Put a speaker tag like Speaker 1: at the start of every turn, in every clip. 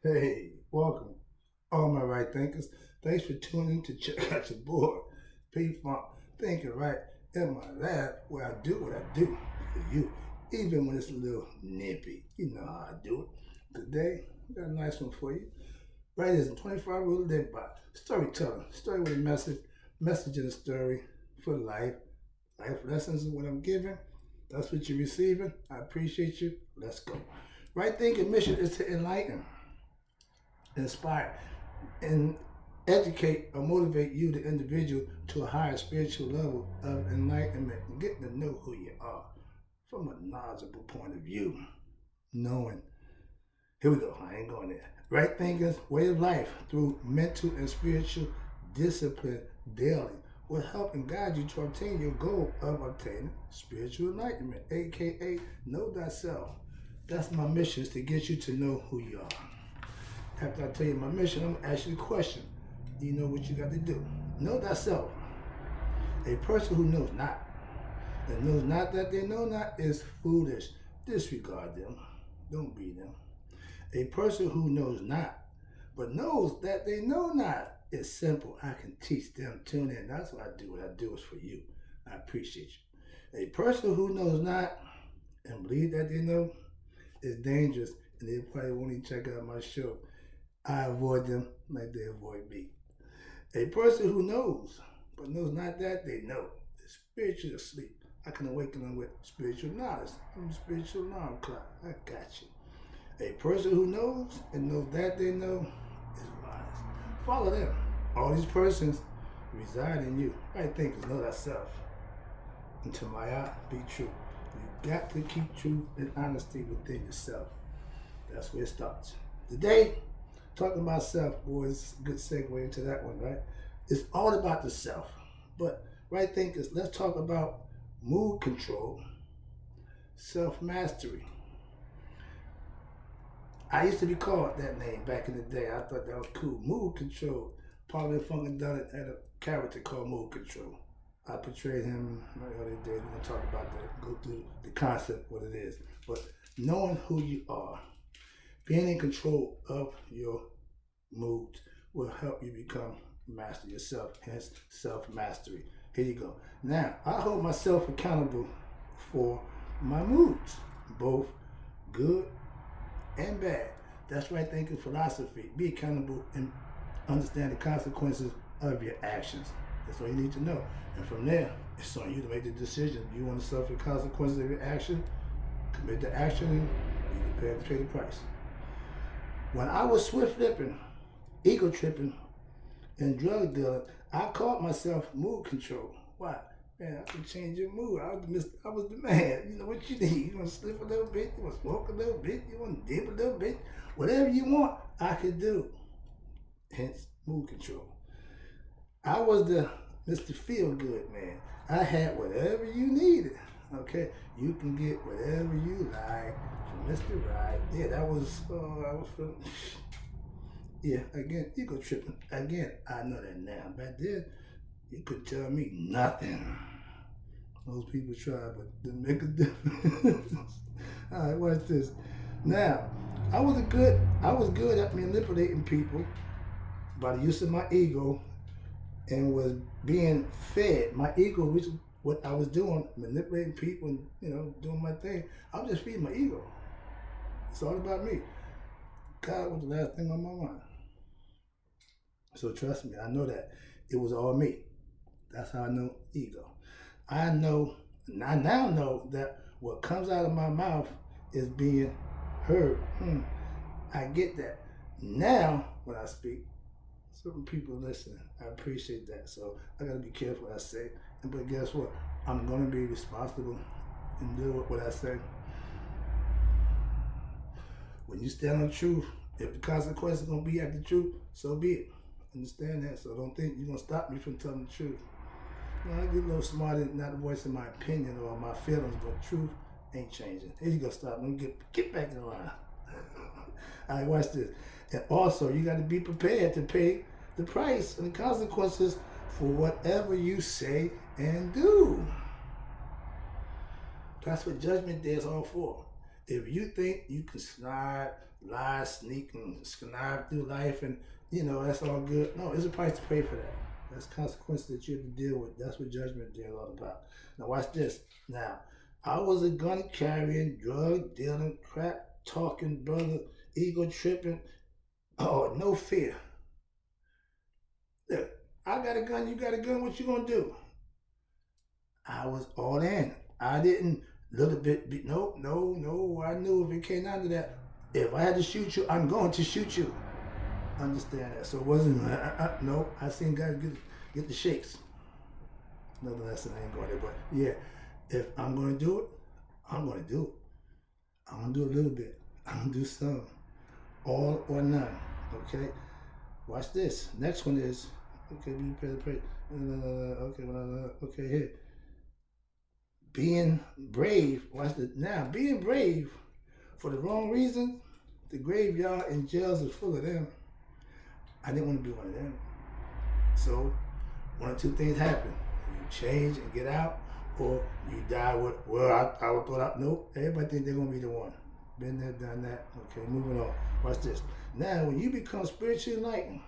Speaker 1: Hey, welcome, all my right thinkers. Thanks for tuning in to check out your board. P-Funk, thinking right in my lab where I do what I do for you, even when it's a little nippy. You know how I do it. Today, got a nice one for you. Right is a 25 rule to live by. Storytelling, story with a message in a story for life. Life lessons is what I'm giving. That's what you're receiving. I appreciate you. Let's go. Right thinking mission is to enlighten, inspire, and educate or motivate you, the individual, to a higher spiritual level of enlightenment and getting to know who you are from a knowledgeable point of view. Knowing, here we go, I ain't going there. Right thinking, way of life through mental and spiritual discipline daily will help and guide you to obtain your goal of obtaining spiritual enlightenment, aka know thyself. That's my mission, is to get you to know who you are. After I tell you my mission, I'm going to ask you a question. Do you know what you got to do? Know thyself. A person who knows not, and knows not that they know not, is foolish. Disregard them. Don't be them. A person who knows not, but knows that they know not, is simple. I can teach them. Tune in. That's what I do. What I do is for you. I appreciate you. A person who knows not and believe that they know is dangerous, and they probably won't even check out my show. I avoid them like they avoid me. A person who knows, but knows not that they know, is spiritually asleep. I can awaken them with spiritual knowledge. I'm a spiritual alarm clock. I got you. A person who knows and knows that they know is wise. Follow them. All these persons reside in you. Right thinkers, know thyself. And to my eye, be true. You got to keep truth and honesty within yourself. That's where it starts. Today, talking about self, boys, good segue into that one, right? It's all about the self. But right thinkers, let's talk about mood control, self-mastery. I used to be called that name back in the day. I thought that was cool. Mood control. Parliament Funk and Done had a character called Mood Control. I portrayed him the other day. We're going to talk about that, go through the concept, what it is. But knowing who you are, being in control of your moods will help you become master yourself, hence self-mastery. Here you go. Now, I hold myself accountable for my moods, both good and bad. That's right thinking philosophy. Be accountable and understand the consequences of your actions. That's all you need to know. And from there, it's on you to make the decision. You want to suffer the consequences of your action? Commit the action and you prepare to pay the price. When I was swift flipping, ego tripping, and drug dealing, I caught myself mood control. Why? Man, I can change your mood. I was the man. You know what you need. You want to slip a little bit? You want to smoke a little bit? You want to dip a little bit? Whatever you want, I could do. Hence, mood control. I was the Mr. Feel Good man. I had whatever you needed. Okay, you can get whatever you like from Mr. Right. Yeah, that was. I was feeling. Yeah, again, ego tripping. Again, I know that now. Back then, you could tell me nothing. Most people try, but didn't make a difference. All right, watch this. Now, I was good at manipulating people by the use of my ego, and was being fed my ego, which is what I was doing, manipulating people and doing my thing. I was just feeding my ego. It's all about me. God was the last thing on my mind. So trust me, I know that it was all me. That's how I know ego. I now know that what comes out of my mouth is being heard. I get that. Now, when I speak, certain people listen. I appreciate that. So I gotta be careful what I say. But guess what? I'm gonna be responsible and do what I say. When you stand on truth, if the consequence is gonna be at the truth, so be it. Understand that. So don't think you're gonna stop me from telling the truth. I get a little smarter, not voicing my opinion or my feelings, but truth ain't changing. Here you go, stop. Let me get back in line. All right, watch this. And also, you got to be prepared to pay the price and the consequences for whatever you say and do. That's what Judgment Day is all for. If you think you can slide, lie, sneak, and connive through life, and that's all good, no, there's a price to pay for that. That's consequences that you have to deal with. That's what Judgment Day is all about. Now watch this. Now, I was a gun carrying, drug dealing, crap talking brother, ego tripping. Oh, no fear. Look, I got a gun, you got a gun. What you gonna do? I was all in. I didn't little bit. No, no, no. I knew if it came down to that, if I had to shoot you, I'm going to shoot you. Understand that? So it wasn't. No, I seen guys get the shakes. Another lesson I ain't going there, but yeah, if I'm gonna do it, I'm gonna do it. I'm gonna do a little bit. I'm gonna do some, all or none. Okay. Watch this. Next one is okay. Be prepared to pray. Okay. Okay. Here. Being brave. Watch this. Now, being brave for the wrong reason. The graveyard and jails are full of them. I didn't want to be one of them. So, one or two things happen. You change and get out, or you die with, well, I would throw out. Nope. Everybody think they're going to be the one. Been there, done that. Okay, moving on. Watch this. Now, when you become spiritually enlightened,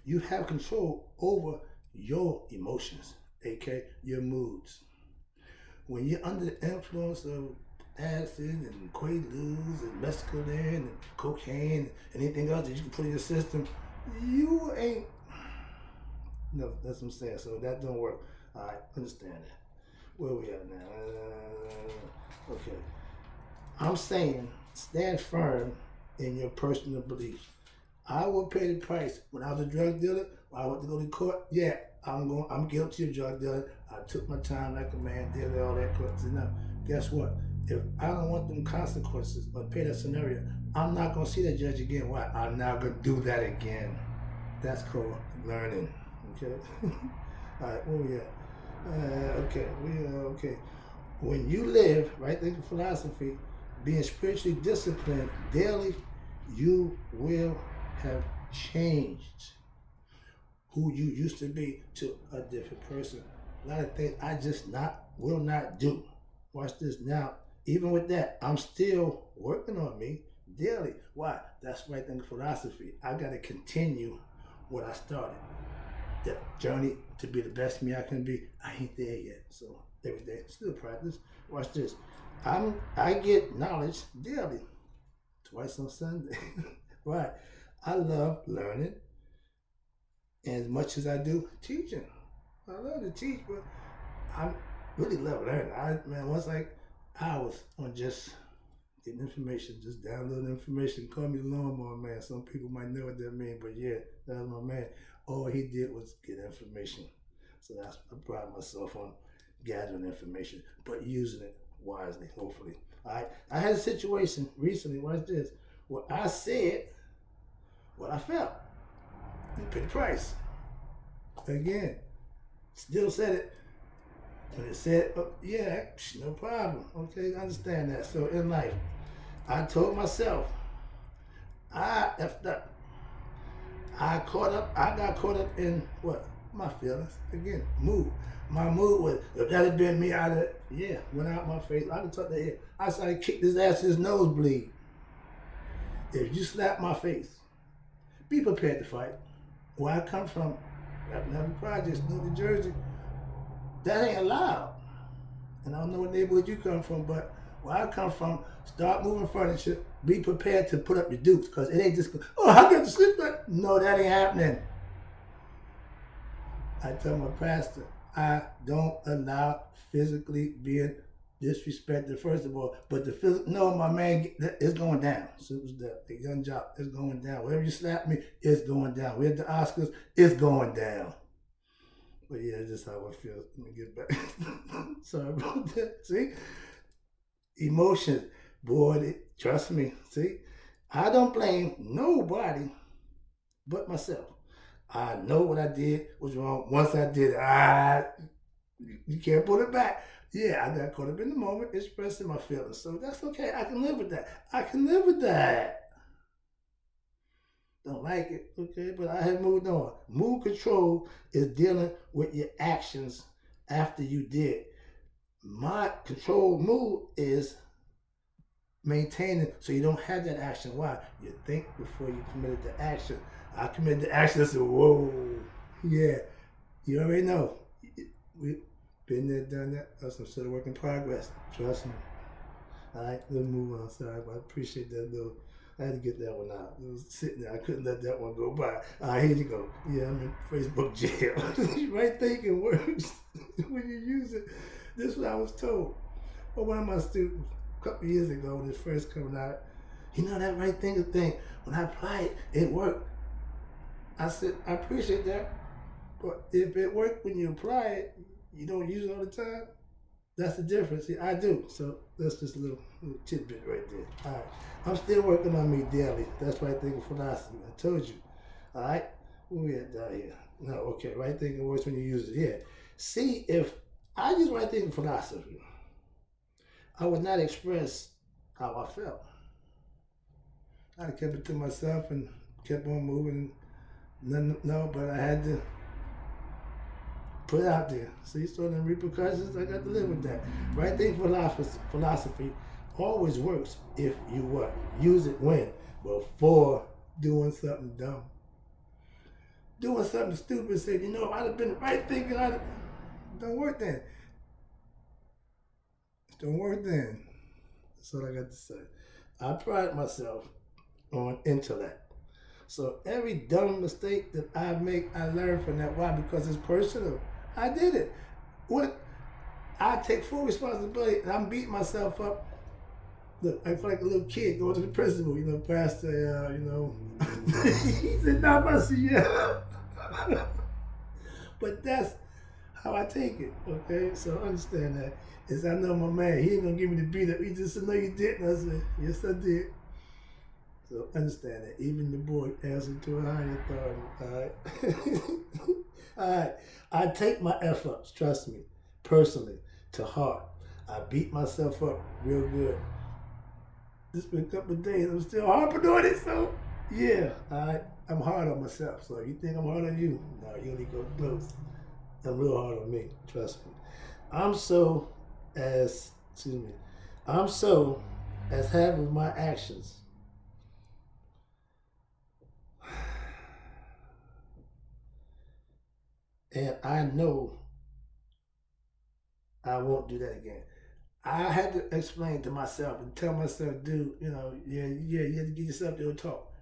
Speaker 1: you have control over your emotions, aka your moods. When you're under the influence of acid and quaaludes and mescaline and cocaine and anything else that you can put in your system, you ain't. No, that's what I'm saying. So that don't work. All right, understand that. Where we at now? Okay. I'm saying stand firm in your personal beliefs. I will pay the price. When I was a drug dealer, when I went to go to court, yeah, I'm guilty of drug dealing. I took my time like a man, did all that. Now, guess what? If I don't want them consequences or pay that scenario, I'm not gonna see that judge again. Why? I'm not gonna do that again. That's called learning. Okay. All right, where we at? Okay. When you live, right, think of philosophy, being spiritually disciplined daily, you will have changed who you used to be to a different person. A lot of things I just will not do. Watch this now. Even with that, I'm still working on me daily. Why? That's right in philosophy. I got to continue what I started. The journey to be the best me I can be. I ain't there yet. So every day, still practice. Watch this. I get knowledge daily, twice on Sunday. Right. I love learning as much as I do teaching. I love to teach, but I really love learning. Once I was on just getting information, just downloading information. Call me the lawnmower man. Some people might know what that means, but yeah, that was my man. All he did was get information. So I pride myself on gathering information, but using it wisely, hopefully. All right. I had a situation recently, watch this, where I said what I felt. You pay the price. Again, still said it. When it said, yeah, no problem. Okay, I understand that. So in life, I told myself, I effed up. I got caught up in what? My feelings. Again, mood. My mood was, if that had been me, went out my face. I could talk to him. I started to kick his ass to his nosebleed. If you slap my face, be prepared to fight. Where I come from, Rapid Projects, New Jersey, that ain't allowed. And I don't know what neighborhood you come from, but where I come from, start moving furniture, be prepared to put up your dukes, because it ain't just, I got to sleep back. No, that ain't happening. I tell my pastor, I don't allow physically being disrespected, first of all, but the physical, no, my man, it's going down. So it was the young job, it's going down. Wherever you slap me, it's going down. We're at the Oscars, it's going down. But yeah, that's just how I feel. Let me get back. Sorry about that. See? Emotions. Boy, trust me. See? I don't blame nobody but myself. I know what I did was wrong. Once I did it, you can't pull it back. Yeah, I got caught up in the moment expressing my feelings. So that's okay. I can live with that. Don't like it, okay? But I have moved on. Mood control is dealing with your actions after you did. My control mood is maintain it so you don't have that action. Why? You think before you committed the action. I committed the action. I said, whoa, yeah, you already know. We've been there, done that. That's some sort of work in progress. Trust me. All right, let's move on. Sorry, but I appreciate that little. I had to get that one out. It was sitting there. I couldn't let that one go by. All right, here you go. Yeah, I'm in Facebook jail. Right thinking works when you use it. This is what I was told by one of my students a couple of years ago when it first came out. You know that right thinking thing, when I applied it, it worked. I said, I appreciate that. But if it worked when you apply it, you don't use it all the time. That's the difference. See, I do. So that's just a little tidbit right there. All right. I'm still working on me daily. That's right thinking philosophy. I told you. All right. Where we at down here? No, okay. Right thinking works when you use it. Yeah. See, if I use right thinking philosophy, I would not express how I felt. I kept it to myself and kept on moving. No, but I had to put it out there. See, so the repercussions, I got to live with that. Right thing philosophy always works if you what? Use it when? Before doing something dumb. Doing something stupid, say, you know, if I'd have been the right thinking, don't work then. Don't work then. That's all I got to say. I pride myself on intellect. So every dumb mistake that I make, I learn from that. Why? Because it's personal. I did it. What? I take full responsibility, and I'm beating myself up. Look, I feel like a little kid going to the principal. You know, pastor. He said, "Not my yeah." But that's how I take it. Okay, so understand that. Is I know my man. He ain't gonna give me the beat up. He just said, "No, you didn't." I said, "Yes, I did." So understand that even the boy answered to a higher authority. All right. All right. I take my F-ups, trust me, personally, to heart. I beat myself up real good. It's been a couple of days. I'm still harping on it, so yeah. All right. I'm hard on myself. So if you think I'm hard on you, no, you only go close. I'm real hard on me, trust me. I'm so as having my actions. And I know I won't do that again. I had to explain to myself and tell myself, dude, you know, yeah, you have to get yourself to a talk.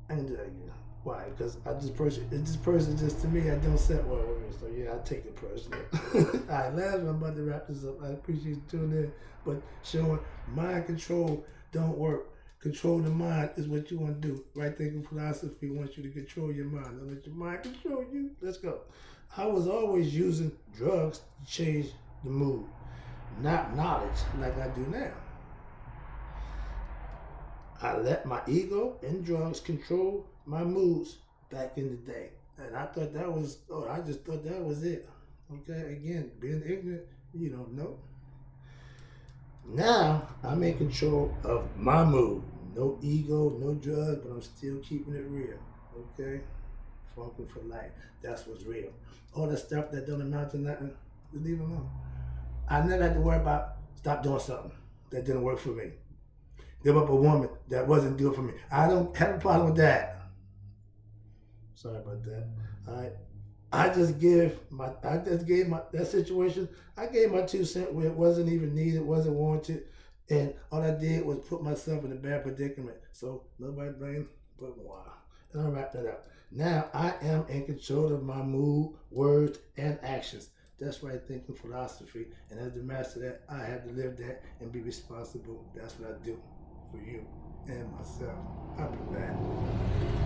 Speaker 1: I didn't do that again. Why? Because this person just to me, I don't set well with me. So yeah, I take it personally. All right, last one, I'm about to wrap this up. I appreciate you tuning in, but showing mind control don't work. Control the mind is what you want to do. Right thinking philosophy wants you to control your mind. Don't let your mind control you. Let's go. I was always using drugs to change the mood, not knowledge like I do now. I let my ego and drugs control my moods back in the day. And I thought that was, I just thought that was it. Okay, again, being ignorant, you don't know. Now, I'm in control of my mood. No ego, no drugs, but I'm still keeping it real. Okay? Funking for life. That's what's real. All that stuff that don't amount to nothing, just leave it alone. I never had to worry about stop doing something that didn't work for me. Give up a woman that wasn't good for me. I don't have a problem with that. Sorry about that. All right. I just gave my that situation. I gave my 2 cents where it wasn't even needed, wasn't warranted, and all I did was put myself in a bad predicament. So nobody blamed but wow. And I'll wrap that up. Now I am in control of my mood, words, and actions. That's right thinking philosophy. And as the master of that, I have to live that and be responsible. That's what I do for you and myself. I'll be back.